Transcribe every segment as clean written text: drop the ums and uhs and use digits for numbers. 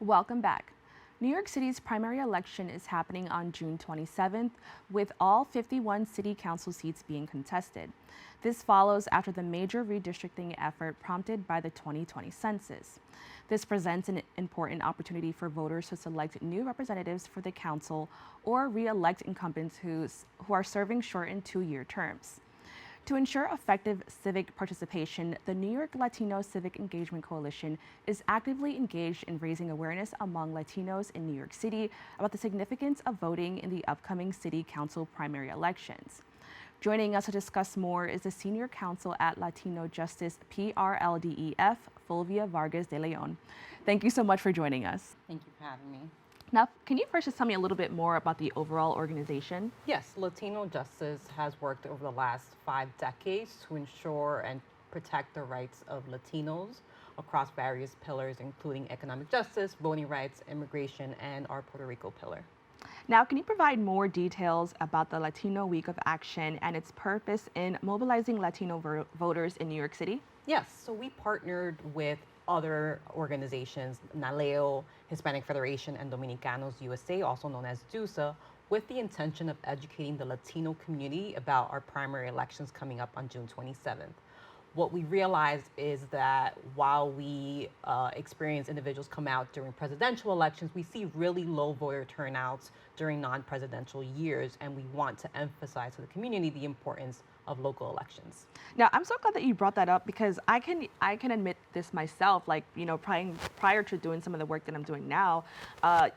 Welcome back. New York City's primary election is happening on June 27th, with all 51 city council seats being contested. This follows after the major redistricting effort prompted by the 2020 census. This presents an important opportunity for voters to select new representatives for the council or re-elect incumbents who are serving shortened two-year terms. To ensure effective civic participation, the New York Latino Civic Engagement Coalition is actively engaged in raising awareness among Latinos in New York City about the significance of voting in the upcoming City Council primary elections. Joining us to discuss more is the Senior Counsel at LatinoJustice PRLDEF, Fulvia Vargas-De Leon. Thank you so much for joining us. Thank you for having me. Now, can you first just tell me a little bit more about the overall organization? Yes, Latino Justice has worked over the last 5 decades to ensure and protect the rights of Latinos across various pillars, including economic justice, voting rights, immigration, and our Puerto Rico pillar. Now, can you provide more details about the Latino Week of Action and its purpose in mobilizing Latino voters in New York City? Yes, so we partnered with other organizations, NALEO, Hispanic Federation, and Dominicanos USA, also known as DUSA, with the intention of educating the Latino community about our primary elections coming up on June 27th. What we realized is that while we experience individuals come out during presidential elections, we see really low voter turnouts during non-presidential years, and we want to emphasize to the community the importance of local elections. Now, I'm so glad that you brought that up because I can admit this myself. Like, prior to doing some of the work that I'm doing now,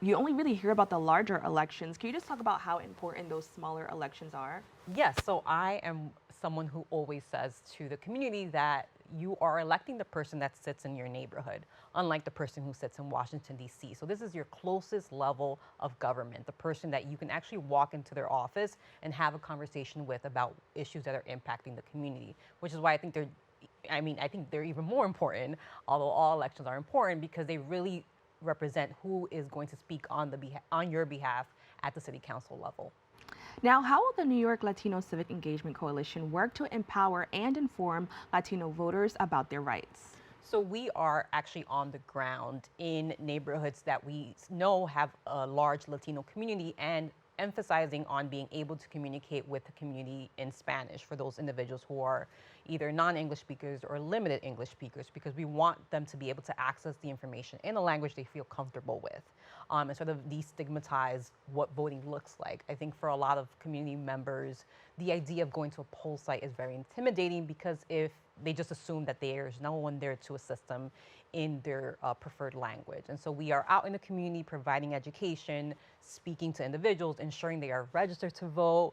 you only really hear about the larger elections. Can you just talk about how important those smaller elections are? Yes, so I am someone who always says to the community that you are electing the person that sits in your neighborhood, unlike the person who sits in Washington, D.C. So this is your closest level of government, the person that you can actually walk into their office and have a conversation with about issues that are impacting the community, which is why I think they're even more important, although all elections are important because they really represent who is going to speak on your behalf at the city council level. Now, how will the New York Latino Civic Engagement Coalition work to empower and inform Latino voters about their rights? So we are actually on the ground in neighborhoods that we know have a large Latino community and emphasizing on being able to communicate with the community in Spanish for those individuals who are either non-English speakers or limited English speakers, because we want them to be able to access the information in a language they feel comfortable with, and sort of destigmatize what voting looks like. I think for a lot of community members, the idea of going to a poll site is very intimidating because if they just assume that there's no one there to assist them in their preferred language. And so we are out in the community providing education, speaking to individuals, ensuring they are registered to vote,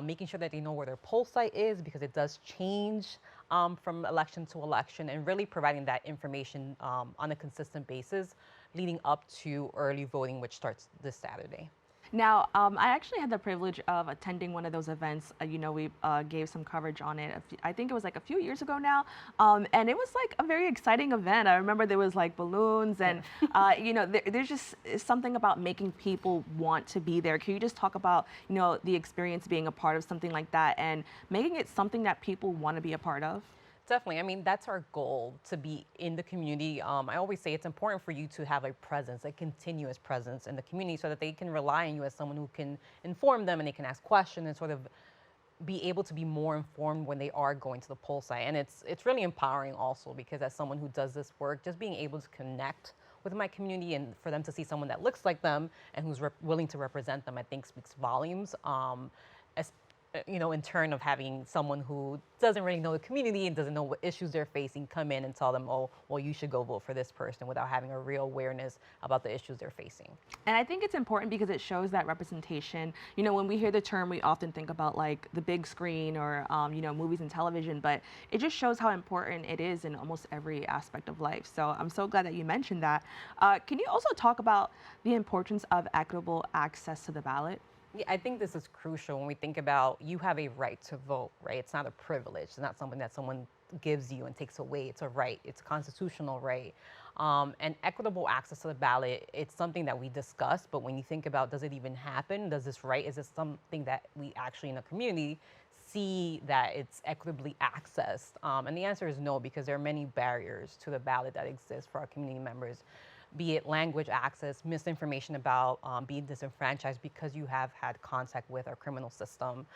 making sure that they know where their poll site is because it does change from election to election, and really providing that information on a consistent basis leading up to early voting, which starts this Saturday. Now, I actually had the privilege of attending one of those events. We gave some coverage on it. I think it was like a few years ago now, and it was like a very exciting event. I remember there was like balloons, and there's just something about making people want to be there. Can you just talk about the experience being a part of something like that and making it something that people want to be a part of? Definitely. I mean, that's our goal, to be in the community. I always say it's important for you to have a presence, a continuous presence in the community so that they can rely on you as someone who can inform them and they can ask questions and sort of be able to be more informed when they are going to the poll site. And it's really empowering also because as someone who does this work, just being able to connect with my community and for them to see someone that looks like them and who's willing to represent them, I think speaks volumes. In turn of having someone who doesn't really know the community and doesn't know what issues they're facing come in and tell them, oh, well, you should go vote for this person, without having a real awareness about the issues they're facing. And I think it's important because it shows that representation. When we hear the term, we often think about like the big screen or, movies and television, but it just shows how important it is in almost every aspect of life. So I'm so glad that you mentioned that. Can you also talk about the importance of equitable access to the ballot? Yeah, I think this is crucial when we think about you have a right to vote, right? It's not a privilege. It's not something that someone gives you and takes away. It's a right. It's a constitutional right. And equitable access to the ballot, it's something that we discuss, but when you think about, does it even happen? Does this right, is this something that we actually in the community see that it's equitably accessed? And the answer is no, because there are many barriers to the ballot that exist for our community members. be it language access, misinformation about being disenfranchised because you have had contact with our criminal system.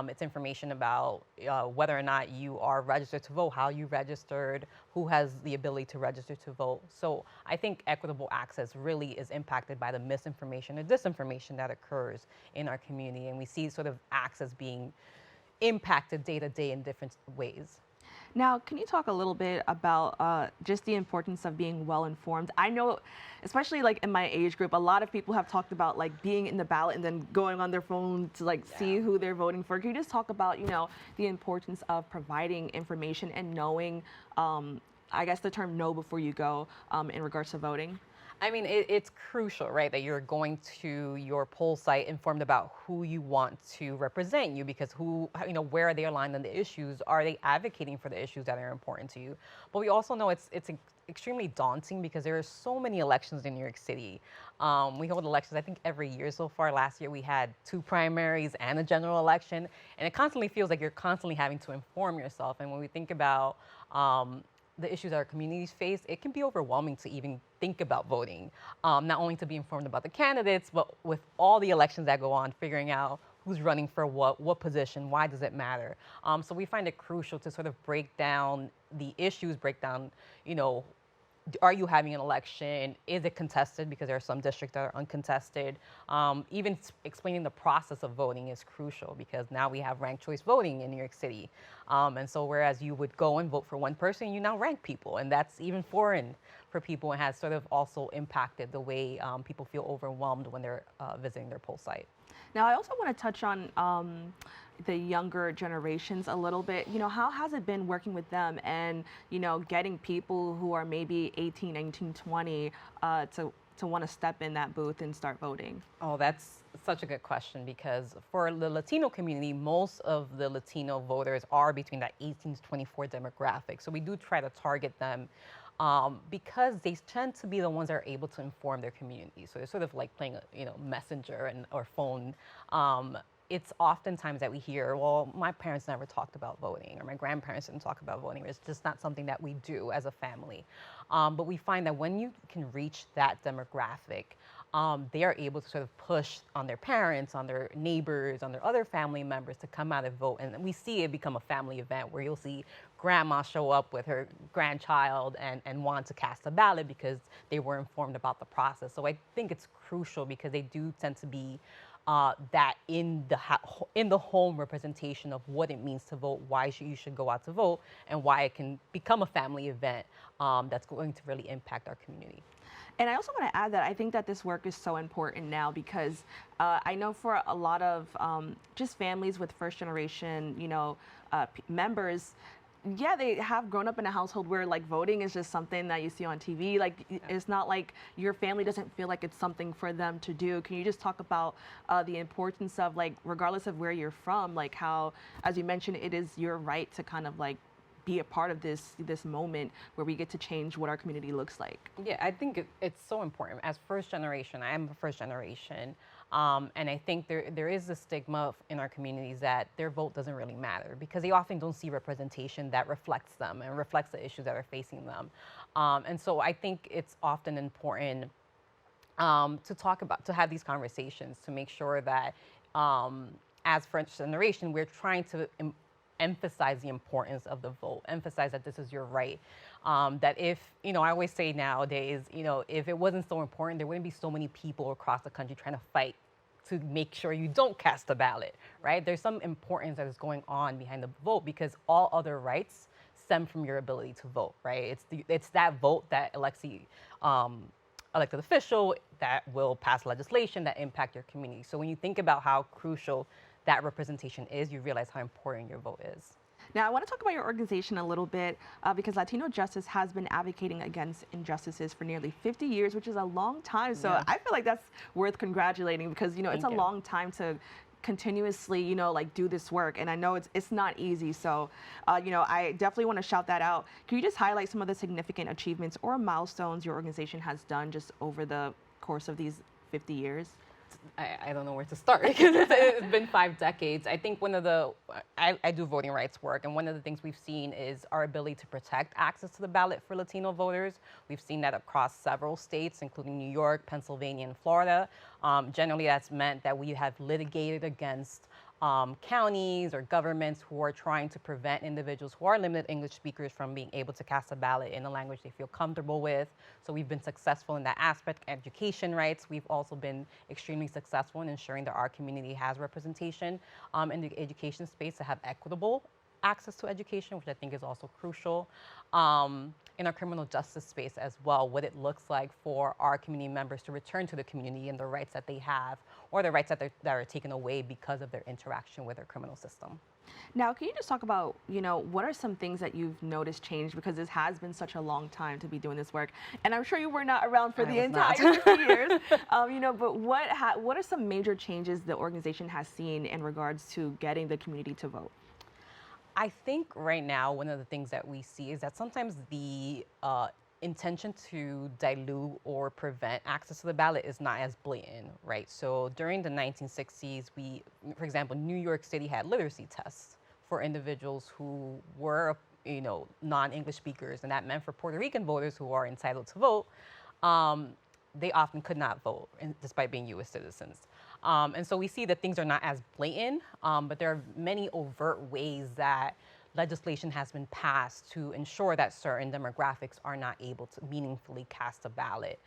It's information about whether or not you are registered to vote, how you registered, who has the ability to register to vote. So I think equitable access really is impacted by the misinformation or disinformation that occurs in our community. And we see sort of access being impacted day to day in different ways. Now, can you talk a little bit about just the importance of being well informed? I know, especially like in my age group, a lot of people have talked about like being in the ballot and then going on their phone to like see who they're voting for. Can you just talk about, you know, the importance of providing information and knowing, I guess the term know before you go in regards to voting? I mean, it's crucial, right, that you're going to your poll site informed about who you want to represent you, because who, you know, where are they aligned on the issues? Are they advocating for the issues that are important to you? But we also know it's extremely daunting because there are so many elections in New York City. We hold elections, I think, every year so far. Last year we had 2 primaries and a general election, and it constantly feels like you're constantly having to inform yourself. And when we think about the issues that our communities face, it can be overwhelming to even think about voting. Not only to be informed about the candidates, but with all the elections that go on, figuring out who's running for what position, why does it matter? So we find it crucial to sort of break down the issues, break down, you know, are you having an election? Is it contested? Because there are some districts that are uncontested. Even explaining the process of voting is crucial, because now we have ranked choice voting in New York City. And so whereas you would go and vote for one person, you now rank people. And that's even foreign for people, and has sort of also impacted the way people feel overwhelmed when they're visiting their poll site. Now, I also want to touch on the younger generations a little bit. You know, how has it been working with them and, you know, getting people who are maybe 18, 19, 20 to want to step in that booth and start voting? Oh, that's such a good question, because for the Latino community, most of the Latino voters are between that 18 to 24 demographic. So we do try to target them because they tend to be the ones that are able to inform their community. So they're sort of like playing, you know, messenger or phone. It's oftentimes that we hear, well, my parents never talked about voting, or my grandparents didn't talk about voting. It's just not something that we do as a family. But we find that when you can reach that demographic, they are able to sort of push on their parents, on their neighbors, on their other family members to come out and vote. And we see it become a family event where you'll see grandma show up with her grandchild and want to cast a ballot because they were informed about the process. So I think it's crucial, because they do tend to be that in the home representation of what it means to vote, why you should go out to vote, and why it can become a family event that's going to really impact our community. And I also want to add that I think that this work is so important now, because I know for a lot of just families with first generation, you know, members, yeah, they have grown up in a household where like voting is just something that you see on TV. Like it's not like your family doesn't feel like it's something for them to do. Can you just talk about the importance of, like, regardless of where you're from, like how, as you mentioned, it is your right to kind of like be a part of this moment where we get to change what our community looks like? Yeah, I think it's so important. As first generation, I am a first generation, and I think there is a stigma in our communities that their vote doesn't really matter, because they often don't see representation that reflects them and reflects the issues that are facing them. And so I think it's often important to have these conversations, to make sure that as first generation, we're trying to emphasize the importance of the vote, emphasize that this is your right. That if, you know, I always say nowadays, you know, if it wasn't so important, there wouldn't be so many people across the country trying to fight to make sure you don't cast a ballot, right? There's some importance that is going on behind the vote, because all other rights stem from your ability to vote, right? It's that vote that elects the elected official that will pass legislation that impact your community. So when you think about how crucial that representation is, you realize how important your vote is. Now, I want to talk about your organization a little bit because Latino Justice has been advocating against injustices for nearly 50 years, which is a long time. So I feel like that's worth congratulating, because, you know, it's a long time to continuously, you know, like do this work. And I know it's not easy. So, you know, I definitely want to shout that out. Can you just highlight some of the significant achievements or milestones your organization has done just over the course of these 50 years? I don't know where to start because it's been 5 decades. I think I do voting rights work, and one of the things we've seen is our ability to protect access to the ballot for Latino voters. We've seen that across several states, including New York, Pennsylvania, and Florida. Generally, that's meant that we have litigated against counties or governments who are trying to prevent individuals who are limited English speakers from being able to cast a ballot in a language they feel comfortable with. So we've been successful in that aspect. Education rights, we've also been extremely successful in ensuring that our community has representation in the education space to have equitable access to education, which I think is also crucial. In our criminal justice space as well, what it looks like for our community members to return to the community and the rights that they have, or the rights that are taken away because of their interaction with our criminal system. Now, can you just talk about, what are some things that you've noticed change, because this has been such a long time to be doing this work, and I'm sure you were not around for the entire 50 years. But what are some major changes the organization has seen in regards to getting the community to vote? I think right now, one of the things that we see is that sometimes the intention to dilute or prevent access to the ballot is not as blatant, right? So during the 1960s, for example, New York City had literacy tests for individuals who were, non-English speakers, and that meant for Puerto Rican voters who are entitled to vote, they often could not vote despite being U.S. citizens. And so we see that things are not as blatant, but there are many overt ways that legislation has been passed to ensure that certain demographics are not able to meaningfully cast a ballot.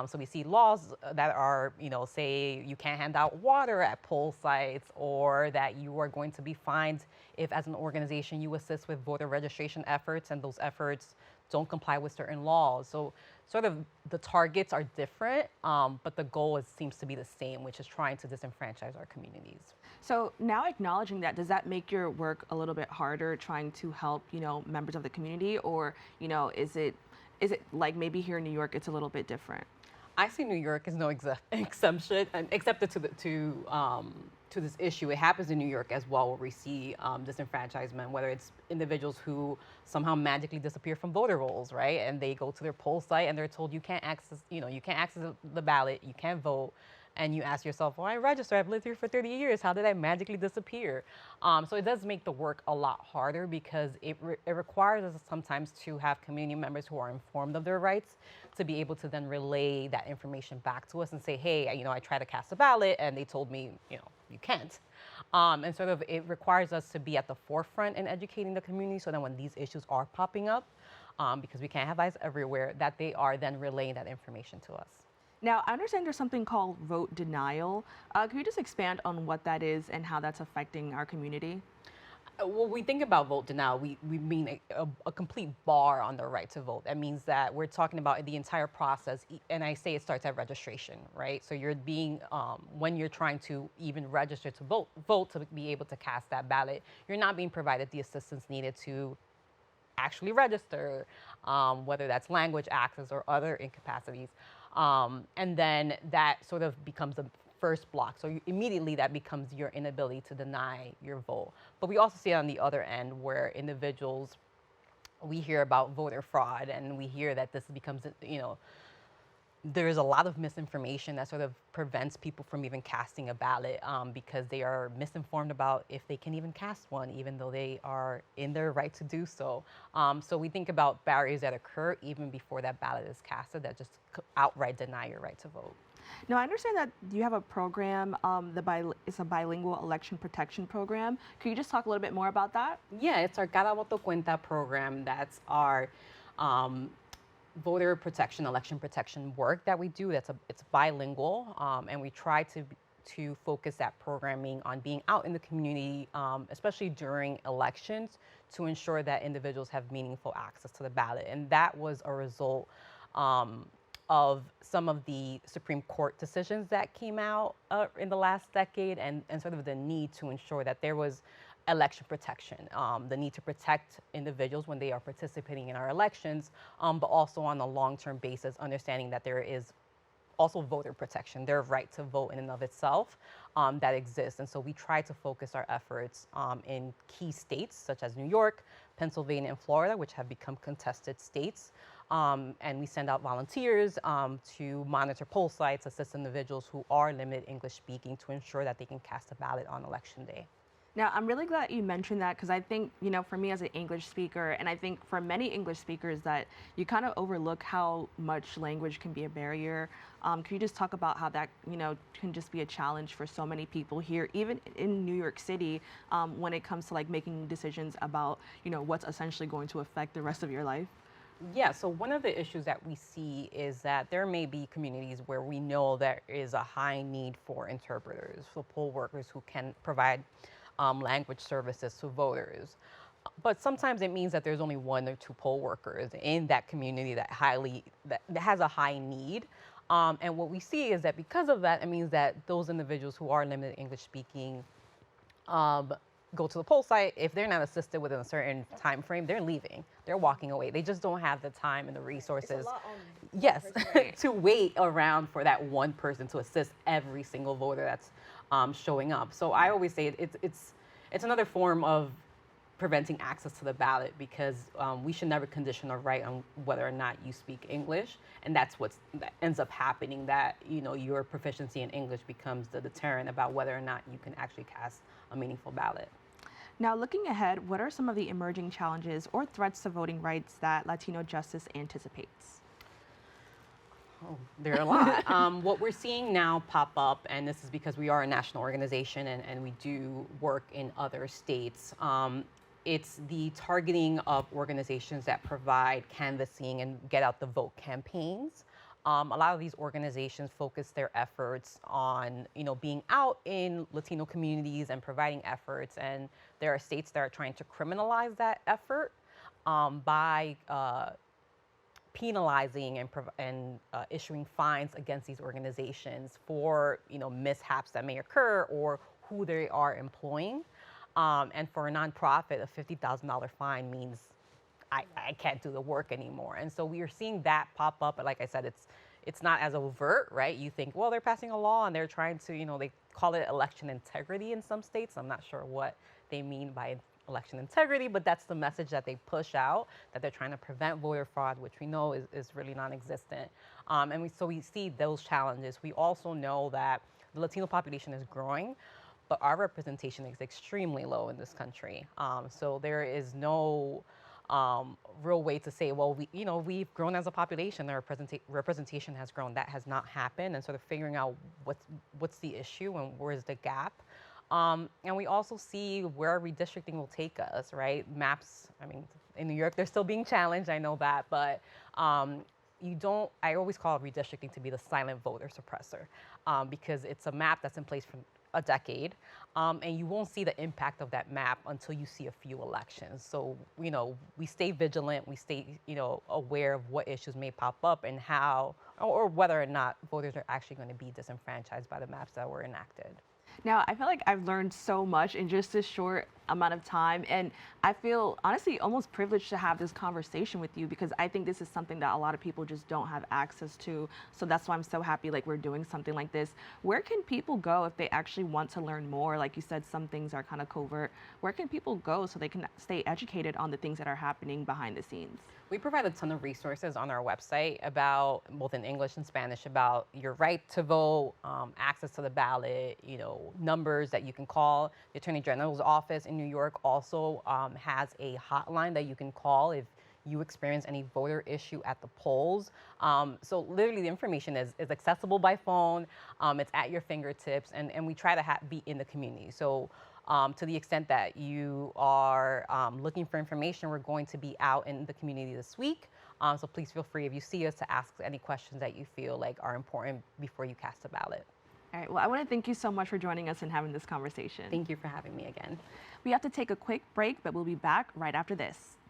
So we see laws that are, say you can't hand out water at poll sites, or that you are going to be fined if, as an organization, you assist with voter registration efforts and those efforts don't comply with certain laws. So sort of the targets are different, but the goal seems to be the same, which is trying to disenfranchise our communities. So now, acknowledging that, does that make your work a little bit harder trying to help, members of the community, or, is it like maybe here in New York it's a little bit different? I see New York as no exception, except to this issue. It happens in New York as well, where we see disenfranchisement, whether it's individuals who somehow magically disappear from voter rolls, right? And they go to their poll site and they're told you can't access the ballot, you can't vote. And you ask yourself, well, I registered, I've lived here for 30 years. How did I magically disappear? So it does make the work a lot harder, because it requires us sometimes to have community members who are informed of their rights to be able to then relay that information back to us and say, hey, I tried to cast a ballot and they told me, you can't. And sort of it requires us to be at the forefront in educating the community, so that when these issues are popping up, because we can't have eyes everywhere, that they are then relaying that information to us. Now, I understand there's something called vote denial. Can you just expand on what that is and how that's affecting our community? When we think about vote denial, we mean a complete bar on the right to vote. That means that we're talking about the entire process, and I say it starts at registration, right? So you're being, when you're trying to even register to vote to be able to cast that ballot, you're not being provided the assistance needed to actually register, whether that's language access or other incapacities. And then that sort of becomes the first block. So immediately that becomes your inability to deny your vote. But we also see it on the other end, where individuals, we hear about voter fraud, and we hear that this becomes, there's a lot of misinformation that sort of prevents people from even casting a ballot, because they are misinformed about if they can even cast one, even though they are in their right to do so. So we think about barriers that occur even before that ballot is casted that just outright deny your right to vote. Now, I understand that you have a program, it's a bilingual election protection program. Could you just talk a little bit more about that? Yeah, it's our Cada Voto Cuenta program. That's our voter protection, election protection work that we do. It's bilingual, and we try to focus that programming on being out in the community, especially during elections, to ensure that individuals have meaningful access to the ballot. And that was a result of some of the Supreme Court decisions that came out in the last decade, and sort of the need to ensure that there was election protection, the need to protect individuals when they are participating in our elections, but also on a long-term basis, understanding that there is also voter protection, their right to vote in and of itself, that exists. And so we try to focus our efforts in key states such as New York, Pennsylvania, and Florida, which have become contested states, And we send out volunteers to monitor poll sites, assist individuals who are limited English speaking to ensure that they can cast a ballot on election day. Now, I'm really glad you mentioned that because I think, for me as an English speaker, and I think for many English speakers, that you kind of overlook how much language can be a barrier. Can you just talk about how that, can just be a challenge for so many people here, even in New York City, when it comes to like making decisions about, what's essentially going to affect the rest of your life? Yeah, so one of the issues that we see is that there may be communities where we know there is a high need for interpreters, for poll workers who can provide language services to voters. But sometimes it means that there's only one or two poll workers in that community that has a high need. And what we see is that because of that, it means that those individuals who are limited English speaking go to the poll site. If they're not assisted within a certain time frame, they're leaving. They're walking away. They just don't have the time and the resources. It's a lot on Yes, one person, right? to wait around for that one person to assist every single voter that's showing up. So I always say it's another form of preventing access to the ballot because we should never condition a right on whether or not you speak English, and that ends up happening. That your proficiency in English becomes the deterrent about whether or not you can actually cast a meaningful ballot. Now, looking ahead, what are some of the emerging challenges or threats to voting rights that Latino Justice anticipates? Oh, there are a lot. What we're seeing now pop up, and this is because we are a national organization and we do work in other states, it's the targeting of organizations that provide canvassing and get out the vote campaigns. A lot of these organizations focus their efforts on, being out in Latino communities and providing efforts. And there are states that are trying to criminalize that effort by penalizing and issuing fines against these organizations for, mishaps that may occur or who they are employing. And for a nonprofit, a $50,000 fine means I can't do the work anymore. And so we are seeing that pop up. But like I said, it's not as overt, right? You think, well, they're passing a law and they're trying to, they call it election integrity in some states. I'm not sure what they mean by election integrity, but that's the message that they push out, that they're trying to prevent voter fraud, which we know is really non-existent. So we see those challenges. We also know that the Latino population is growing, but our representation is extremely low in this country. So there is no real way to say, well, we've grown as a population, our representation has grown. That has not happened, and sort of figuring out what's the issue and where's the gap. And we also see where redistricting will take us, right? Maps, in New York, they're still being challenged, I know that, but I always call redistricting to be the silent voter suppressor because it's a map that's in place for a decade, and you won't see the impact of that map until you see a few elections. So, we stay vigilant, we stay, aware of what issues may pop up and how, or whether or not voters are actually going to be disenfranchised by the maps that were enacted. Now, I feel like I've learned so much in just this short amount of time, and I feel honestly almost privileged to have this conversation with you because I think this is something that a lot of people just don't have access to. So that's why I'm so happy like we're doing something like this. Where can people go if they actually want to learn more? Like you said, some things are kind of covert. Where can people go so they can stay educated on the things that are happening behind the scenes? We provide a ton of resources on our website about, both in English and Spanish, about your right to vote, access to the ballot, numbers that you can call. The Attorney General's office in New York also has a hotline that you can call if you experience any voter issue at the polls. So literally the information is accessible by phone, it's at your fingertips, and we try to be in the community. So to the extent that you are looking for information, we're going to be out in the community this week. So please feel free, if you see us, to ask any questions that you feel like are important before you cast a ballot. All right, well, I want to thank you so much for joining us and having this conversation. Thank you for having me again. We have to take a quick break, but we'll be back right after this.